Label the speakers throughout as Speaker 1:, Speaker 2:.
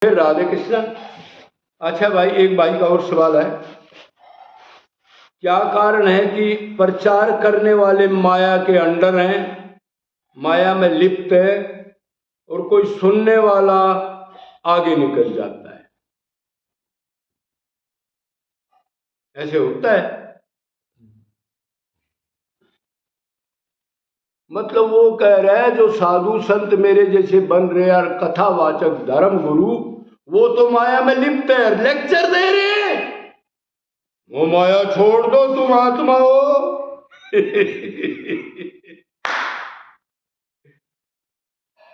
Speaker 1: फिर राधे कृष्ण। अच्छा भाई, एक भाई का और सवाल है, क्या कारण है कि प्रचार करने वाले माया के अंडर हैं, माया में लिप्त है, और कोई सुनने वाला आगे निकल जाता है? ऐसे होता है? मतलब वो कह रहा है जो साधु संत मेरे जैसे बन रहे और कथावाचक धर्म गुरु, वो तो माया में लिप्त है, लेक्चर दे रहे हैं, वो माया छोड़ दो, तुम आत्मा हो।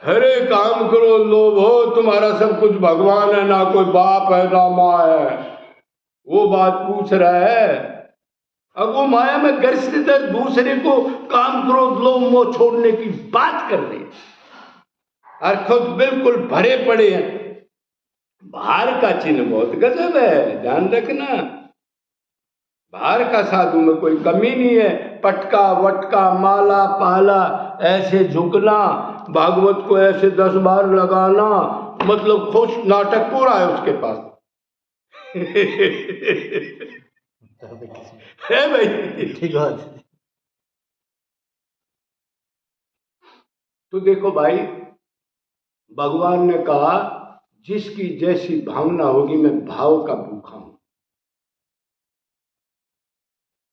Speaker 1: हरे काम करो, लोभ हो, तुम्हारा सब कुछ भगवान है, ना कोई बाप है ना माँ है, वो बात पूछ रहा है। अब वो माया में ग्रसित है, दूसरे को काम क्रोध लोभ मोह छोड़ने की बात कर रहे हैं और खुद बिल्कुल भरे पड़े हैं। बाहर का चिन्ह बहुत गजब है, ध्यान रखना। बाहर का साधु में कोई कमी नहीं है, पटका वटका माला पाला ऐसे झुकना, भागवत को ऐसे 10 बार लगाना, मतलब खुश नाटक पूरा है उसके पास। है भाई,
Speaker 2: ठीक बात।
Speaker 1: तो देखो भाई, भगवान ने कहा जिसकी जैसी भावना होगी, मैं भाव का भूखा हूं।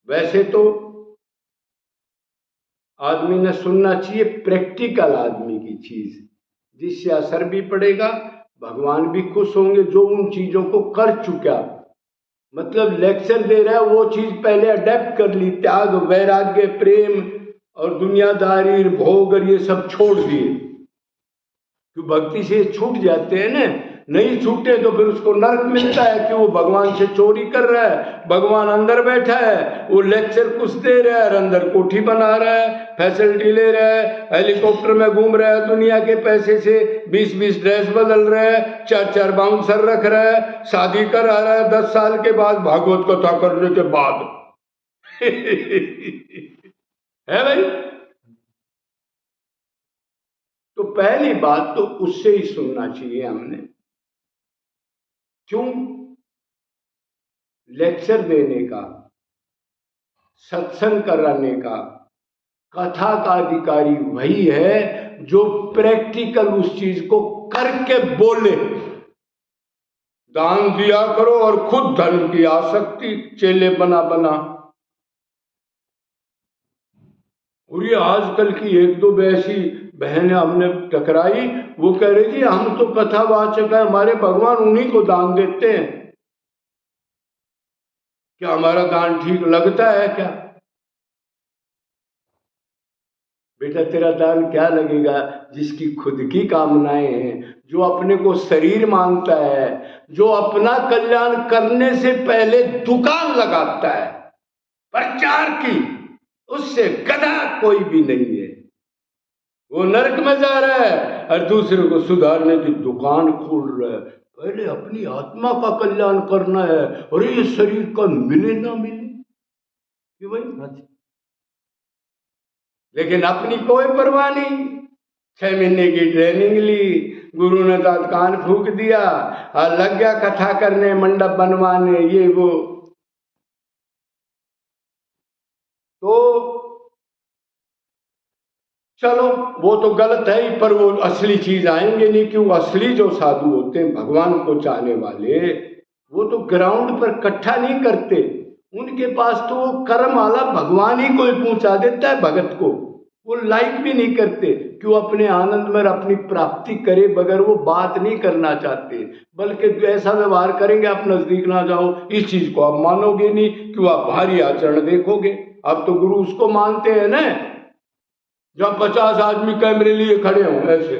Speaker 1: वैसे तो आदमी ने सुनना चाहिए प्रैक्टिकल आदमी की चीज, जिससे असर भी पड़ेगा, भगवान भी खुश होंगे जो उन चीजों को कर चुका। मतलब लेक्चर दे रहा है, वो चीज पहले अडेप्ट कर ली, त्याग वैराग्य प्रेम और दुनियादारी भोग और ये सब छोड़ दिए। क्यों भक्ति से छूट जाते हैं ना, नहीं छूटे तो फिर उसको नरक मिलता है कि वो भगवान से चोरी कर रहा है, भगवान अंदर बैठा है, वो लेक्चर कुछ दे रहा है और अंदर कोठी बना रहा है, फैसिलिटी ले रहा है, हेलीकॉप्टर में घूम रहा है, दुनिया के पैसे से 20-20 ड्रेस बदल रहा है, 4-4 बाउंसर रख रहा है, शादी करा रहा है 10 साल के बाद, भागवत कथा करने के बाद। है भाई? तो पहली बात तो उससे ही सुनना चाहिए हमने। क्यों? लेक्चर देने का, सत्संग कराने का, कथा का अधिकारी वही है जो प्रैक्टिकल उस चीज को करके बोले। दान दिया करो और खुद धन की आसक्ति, चेले बना बना। और ये आजकल की 1-2 ऐसी बहनें हमने टकराई, वो कह रही थी हम तो कथावाचक है, हमारे भगवान उन्हीं को दान देते हैं। क्या हमारा दान ठीक लगता है क्या? बेटा तेरा दान क्या लगेगा जिसकी खुद की कामनाएं हैं, जो अपने को शरीर मानता है, जो अपना कल्याण करने से पहले दुकान लगाता है प्रचार की, उससे गधा कोई भी नहीं है। वो नरक में जा रहा है और दूसरे को सुधारने की दुकान खोल रहा है। पहले अपनी आत्मा का कल्याण करना है, और ये शरीर का मिले ना मिले क्यों भाई? लेकिन अपनी कोई परवाह नहीं। 6 महीने की ट्रेनिंग ली, गुरु ने तत्काल फूंक दिया और लग गया कथा करने, मंडप बनवाने, ये वो। तो चलो वो तो गलत है ही, पर वो असली चीज आएंगे नहीं। क्यों? असली जो साधु होते हैं भगवान को चाहने वाले, वो तो ग्राउंड पर इकट्ठा नहीं करते, उनके पास तो वो कर्म वाला भगवान ही कोई पहुंचा देता है भगत को। वो लाइक भी नहीं करते, क्यों? अपने आनंद में अपनी प्राप्ति करे बगैर वो बात नहीं करना चाहते, बल्कि ऐसा व्यवहार करेंगे आप नजदीक ना जाओ, इस चीज को आप मानोगे नहीं, क्यों? आप भारी आचरण देखोगे। अब तो गुरु उसको मानते हैं ना जब 50 आदमी कैमरे लिए खड़े हो ऐसे,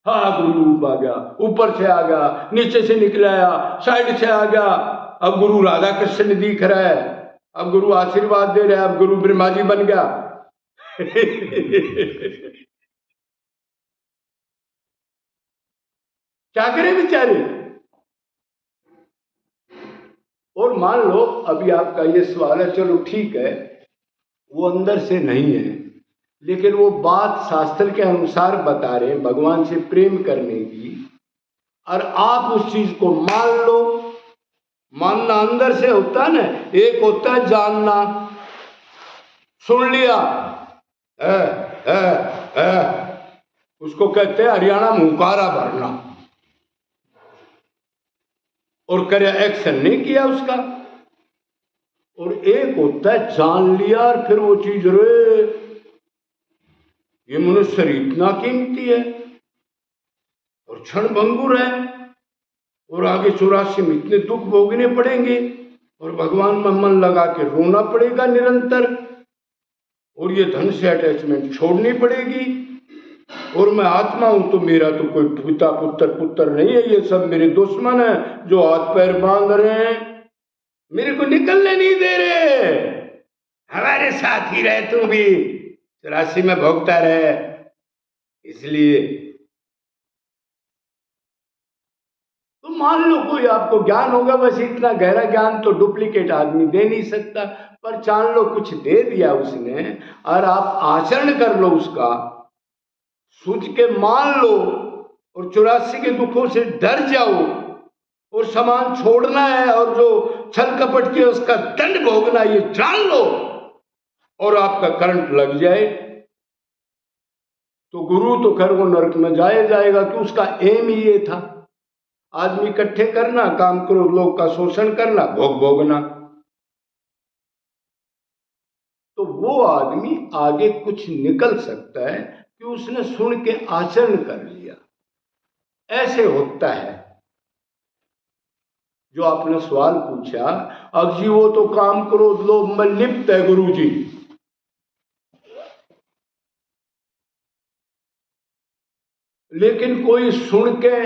Speaker 1: हाँ गुरु आ गया, ऊपर से आ गया, नीचे से निकल आया, साइड से आ गया, अब गुरु राधा कृष्ण दिख रहा है, अब गुरु आशीर्वाद दे रहा है, अब गुरु ब्रह्मा जी बन गया। क्या करें बेचारे? और मान लो अभी आपका ये सवाल है, चलो ठीक है, वो अंदर से नहीं है, लेकिन वो बात शास्त्र के अनुसार बता रहे हैं भगवान से प्रेम करने की, और आप उस चीज को मान लो। मानना अंदर से होता है ना, एक होता है जानना। सुन लिया है, है, उसको कहते हैं हरियाणा मुंकारा भरना, और करे एक्शन नहीं किया उसका। और एक होता है जान लिया और फिर वो चीज रे ये मनुष्य इतना कीमती है और क्षण भंगुर है, और आगे 84 में इतने दुख भोगने पड़ेंगे, और भगवान में मन लगा के रोना पड़ेगा निरंतर, और ये धन से अटैचमेंट छोड़नी पड़ेगी। और मैं आत्मा हूं तो मेरा तो कोई पिता पुत्र नहीं है, ये सब मेरे दुश्मन है जो हाथ पैर बांध रहे हैं, मेरे को निकलने नहीं दे रहे। हमारे साथ ही रहे, तू भी 84 में भोगता रहे। इसलिए तो मान लो कोई आपको ज्ञान होगा, बस इतना गहरा ज्ञान तो डुप्लीकेट आदमी दे नहीं सकता, पर जान लो कुछ दे दिया उसने, और आप आचरण कर लो उसका, सूझ के मान लो, और 84 के दुखों से डर जाओ, और सामान छोड़ना है, और जो छल कपट के उसका दंड भोगना, ये जान लो, और आपका करंट लग जाए तो गुरु तो खैर वो नरक में जाएगा कि उसका एम ही ये था, आदमी इकट्ठे करना, काम करो, लोग का शोषण करना, भोगना। तो वो आदमी आगे कुछ निकल सकता है कि उसने सुन के आचरण कर लिया। ऐसे होता है। जो आपने सवाल पूछा, अब जी वो तो काम करो लोग में लिप्त है गुरु जी, लेकिन कोई सुन के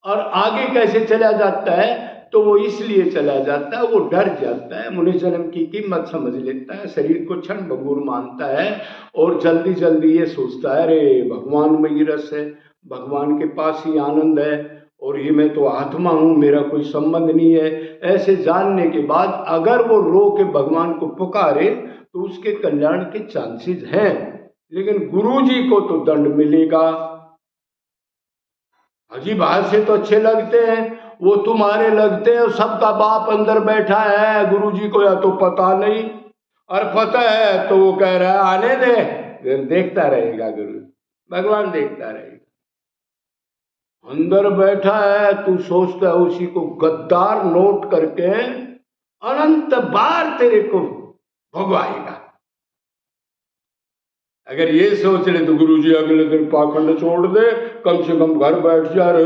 Speaker 1: और आगे कैसे चला जाता है, तो वो इसलिए चला जाता है, वो डर जाता है, मनुष्य जन्म की कीमत समझ लेता है, शरीर को क्षण भंगुर मानता है, और जल्दी जल्दी ये सोचता है अरे भगवान में ही रस है, भगवान के पास ही आनंद है, और ये मैं तो आत्मा हूँ, मेरा कोई संबंध नहीं है। ऐसे जानने के बाद अगर वो रो के भगवान को पुकारे तो उसके कल्याण के चांसेस हैं, लेकिन गुरु जी को तो दंड मिलेगा। हाजी बाहर से तो अच्छे लगते हैं, वो तुम्हारे लगते हैं, सबका बाप अंदर बैठा है, गुरु जी को या तो पता नहीं, और पता है तो वो कह रहा है आने दे, फिर देखता रहेगा गुरु, भगवान देखता रहेगा। अंदर बैठा है, तू सोचता है उसी को गद्दार नोट करके अनंत बार तेरे को भगवाएगा। अगर ये सोच ले तो गुरुजी अगले दिन पाखंड छोड़ दे, कम से कम घर बैठ जा रहे,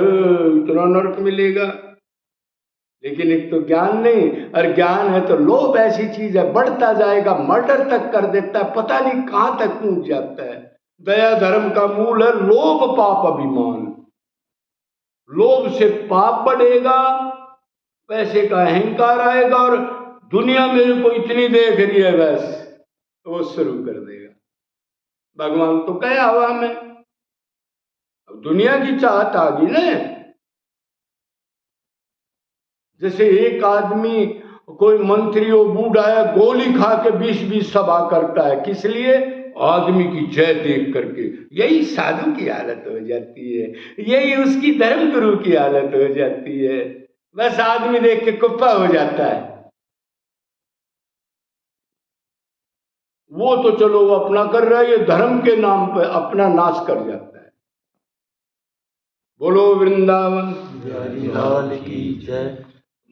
Speaker 1: इतना नरक मिलेगा। लेकिन एक तो ज्ञान नहीं, और ज्ञान है तो लोभ ऐसी चीज है, बढ़ता जाएगा, मर्डर तक कर देता है, पता नहीं कहां तक पहुंच जाता है। दया धर्म का मूल है लोभ पाप अभिमान। लोभ से पाप बढ़ेगा, पैसे का अहंकार आएगा, और दुनिया मेरे को इतनी देख रही है बस, तो वो शुरू कर देगा। भगवान तो कहे हवा में, अब दुनिया की चाहत आ गई ना। जैसे एक आदमी, कोई मंत्री हो बूढ़ा है, गोली खा के 20-20 सभा करता है, किस लिए? आदमी की जय देख करके। यही साधु की हालत हो जाती है, यही उसकी धर्म गुरु की हालत हो जाती है, बस आदमी देख के कुप्पा हो जाता है। वो तो चलो वो अपना कर रहा है, ये धर्म के नाम पे अपना नाश कर जाता है। बोलो वृंदावन
Speaker 2: बिहारी लाल की जय।